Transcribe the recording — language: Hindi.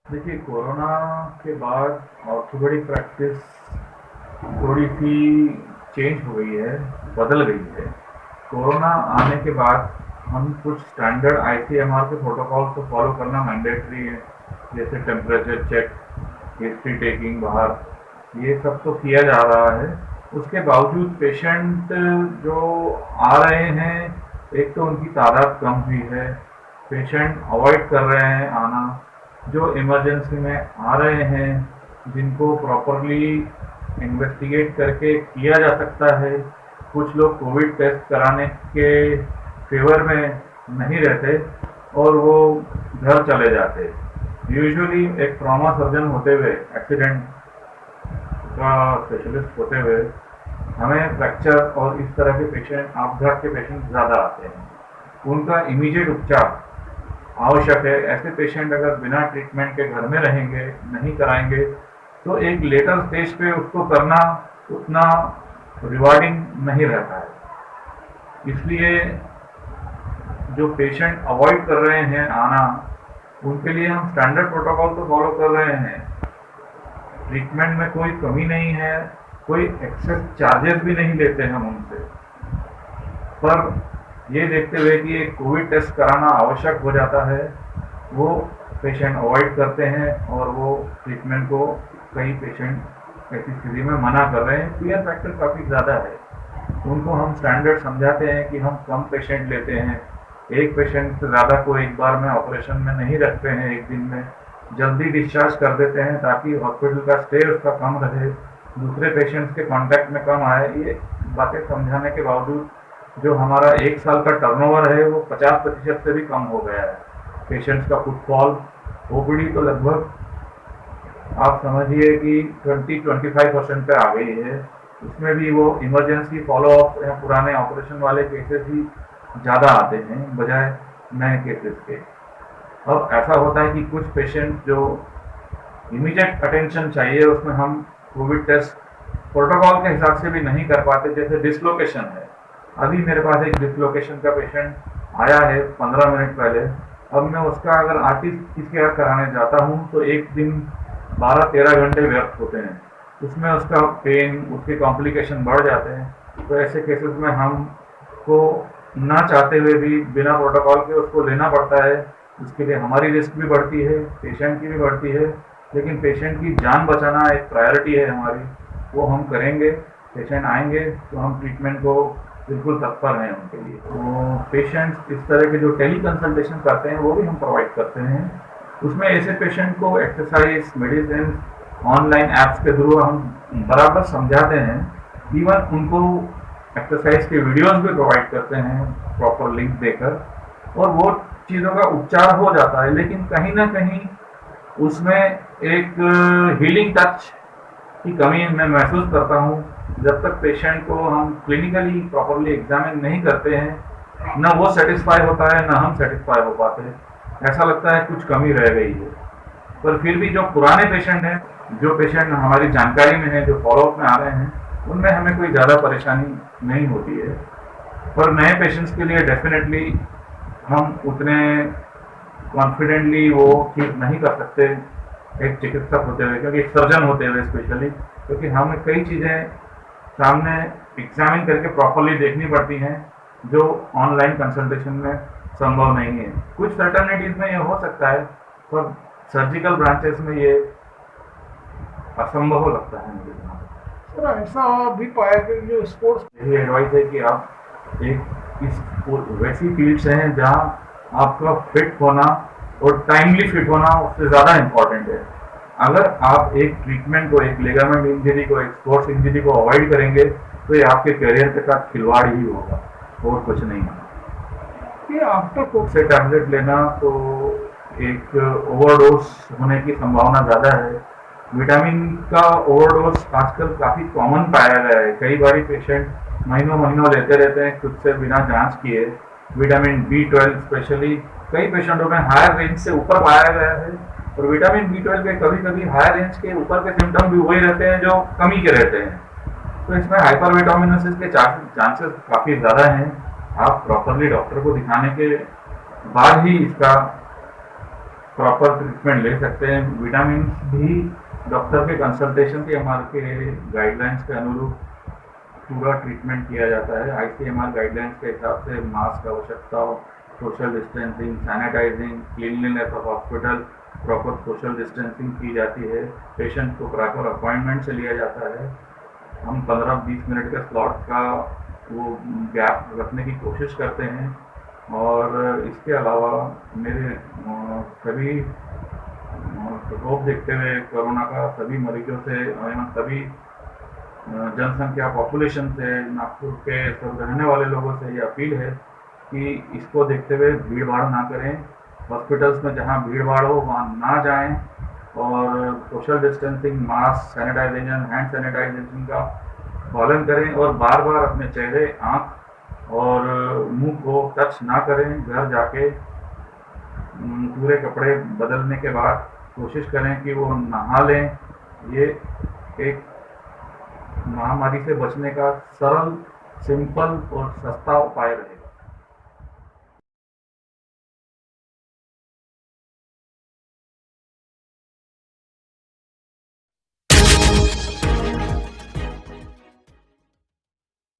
देखिए, कोरोना के बाद ऑर्थोपेडिक प्रैक्टिस थोड़ी सी चेंज हो गई है, बदल गई है। कोरोना आने के बाद हम कुछ स्टैंडर्ड आईसीएमआर के प्रोटोकॉल को फॉलो करना मैंडेटरी है, जैसे टेम्परेचर चेक, हिस्ट्री टेकिंग बाहर, ये सब तो किया जा रहा है। उसके बावजूद पेशेंट जो आ रहे हैं, एक तो उनकी तादाद कम हुई है, पेशेंट अवॉइड कर रहे हैं आना। जो इमरजेंसी में आ रहे हैं, जिनको प्रॉपरली इन्वेस्टिगेट करके किया जा सकता है, कुछ लोग कोविड टेस्ट कराने के फेवर में नहीं रहते और वो घर चले जाते। यूजुअली एक ट्रॉमा सर्जन होते हुए, एक्सीडेंट का स्पेशलिस्ट होते हुए, हमें फ्रैक्चर और इस तरह के पेशेंट, आपघात के पेशेंट ज़्यादा आते हैं। उनका इमीडिएट उपचार आवश्यक है। ऐसे पेशेंट अगर बिना ट्रीटमेंट के घर में रहेंगे, नहीं कराएंगे, तो एक लेटर स्टेज पे उसको करना उतना रिवार्डिंग नहीं रहता है। इसलिए जो पेशेंट अवॉइड कर रहे हैं आना, उनके लिए हम स्टैंडर्ड प्रोटोकॉल तो फॉलो कर रहे हैं। ट्रीटमेंट में कोई कमी नहीं है, कोई एक्सेस चार्जेस भी नहीं लेते हम उनसे। पर ये देखते हुए कि एक कोविड टेस्ट कराना आवश्यक हो जाता है, वो पेशेंट अवॉइड करते हैं और वो ट्रीटमेंट को कई पेशेंट ऐसी स्थिति में मना कर रहे हैं। फियर फैक्टर काफ़ी ज़्यादा है। उनको हम स्टैंडर्ड समझाते हैं कि हम कम पेशेंट लेते हैं, एक पेशेंट से ज़्यादा को एक बार में ऑपरेशन में नहीं रखते हैं, एक दिन में जल्दी डिस्चार्ज कर देते हैं ताकि हॉस्पिटल का स्टे उसका कम रहे, दूसरे पेशेंट्स के कांटेक्ट में कम आए। ये बातें समझाने के बावजूद जो हमारा एक साल का टर्नओवर है वो 50% से भी कम हो गया है। पेशेंट्स का फुटफॉल, ओपीडी तो लगभग आप समझिए कि 20-25% पे आ गई है। उसमें भी वो इमरजेंसी फॉलोअप या पुराने ऑपरेशन वाले केसेस ही ज़्यादा आते हैं बजाय नए केसेस के। अब ऐसा होता है कि कुछ पेशेंट जो इमीडिएट अटेंशन चाहिए, उसमें हम कोविड टेस्ट प्रोटोकॉल के हिसाब से भी नहीं कर पाते। जैसे डिसलोकेशन है, अभी मेरे पास एक डिसलोकेशन का पेशेंट आया है 15 मिनट पहले। अब मैं उसका अगर आरटी-पीसीआर कराने जाता हूँ तो एक दिन 12-13 घंटे व्यर्थ होते हैं, उसमें उसका पेन, उसके कॉम्प्लिकेशन बढ़ जाते हैं। तो ऐसे केसेस में हमको ना चाहते हुए भी बिना प्रोटोकॉल के उसको लेना पड़ता है। उसके लिए हमारी रिस्क भी बढ़ती है, पेशेंट की भी बढ़ती है, लेकिन पेशेंट की जान बचाना एक प्रायोरिटी है हमारी, वो हम करेंगे। पेशेंट आएंगे तो हम ट्रीटमेंट को बिल्कुल तत्पर हैं उनके लिए। तो पेशेंट्स इस तरह के जो टेली कंसल्टेशन करते हैं वो भी हम प्रोवाइड करते हैं। उसमें ऐसे पेशेंट को एक्सरसाइज, मेडिसिन, ऑनलाइन ऐप्स के थ्रू हम बराबर समझाते हैं। इवन उनको एक्सरसाइज के वीडियोस भी प्रोवाइड करते हैं प्रॉपर लिंक देकर, और वो चीज़ों का उपचार हो जाता है। लेकिन कहीं ना कहीं उसमें एक हीलिंग टच की कमी मैं महसूस करता हूँ। जब तक पेशेंट को हम क्लिनिकली प्रॉपरली एग्जामिन नहीं करते हैं, ना वो सेटिस्फाई होता है, ना हम सेटिस्फाई हो पाते हैं। ऐसा लगता है कुछ कमी रह गई है। पर फिर भी जो पुराने पेशेंट हैं, जो पेशेंट हमारी जानकारी में है, जो फॉलोअप में आ रहे हैं, उनमें हमें कोई ज़्यादा परेशानी नहीं होती है। पर नए पेशेंट्स के लिए डेफिनेटली हम उतने कॉन्फिडेंटली वो ठीक नहीं कर सकते एक चिकित्सक होते हुए, क्योंकि एक सर्जन होते हुए स्पेशली, क्योंकि हमें कई चीज़ें सामने एग्जामिन करके प्रॉपरली देखनी पड़ती हैं जो ऑनलाइन कंसल्टेशन में संभव नहीं है। कुछ सर्टनिटीज में ये हो सकता है, पर सर्जिकल ब्रांचेस में ये असंभव लगता है मुझे। सर ऐसा भी पाया कि जो स्पोर्ट्स यही एडवाइस है कि आप एक इस वैसी फील्ड से हैं जहाँ आपका फिट होना और टाइमली फिट होना उससे ज़्यादा इम्पोर्टेंट है। अगर आप एक ट्रीटमेंट को, एक लिगामेंट इंजरी को, एक स्पोर्ट्स इंजरी को अवॉइड करेंगे तो ये आपके करियर के साथ खिलवाड़ ही होगा और कुछ नहीं है। ये आफ्टर कोविड से टैबलेट लेना तो एक ओवरडोज होने की संभावना ज़्यादा है। विटामिन का ओवरडोज आजकल काफ़ी कॉमन पाया गया है। कई बार पेशेंट महीनों महीनों लेते रहते हैं खुद से बिना जांच किए। विटामिन B12 स्पेशली कई पेशेंटों में हायर रेंज से ऊपर पाया गया है, और विटामिन B12 के कभी कभी हायर रेंज के ऊपर के सिम्टम भी वही रहते हैं जो कमी के रहते हैं। तो इसमें हाइपरविटामिनोसिस के चांसेस काफ़ी ज़्यादा हैं। आप प्रॉपरली डॉक्टर को दिखाने के बाद ही इसका प्रॉपर ट्रीटमेंट ले सकते हैं। विटामिन भी डॉक्टर के कंसल्टेशन के एमआर के गाइडलाइंस के अनुरूप पूरा ट्रीटमेंट किया जाता है। आईसीएमआर गाइडलाइंस के हिसाब से मास्क आवश्यकता हो, social distancing, sanitising, cleanliness of hospital, proper social distancing की जाती है। पेशेंट को प्रॉपर अपॉइंटमेंट से लिया जाता है। हम 15-20 मिनट के स्लॉट का वो गैप रखने की कोशिश करते हैं। और इसके अलावा मेरे सभी प्रकोप देखते हुए कोरोना का सभी मरीजों से एवं सभी जनसंख्या पॉपुलेशन से, नागपुर के सब रहने वाले लोगों से ये अपील है कि इसको देखते हुए भीड़ भाड़ ना करें। हॉस्पिटल्स में जहाँ भीड़ भाड़ हो वहाँ ना जाएं और social distancing, mask, sanitisation, hand sanitisation का पालन करें और बार बार अपने चेहरे, आँख और मुंह को टच ना करें। घर जाके पूरे कपड़े बदलने के बाद कोशिश करें कि वो नहा लें। ये एक महामारी से बचने का सरल, सिंपल और सस्ता उपाय रहेगा।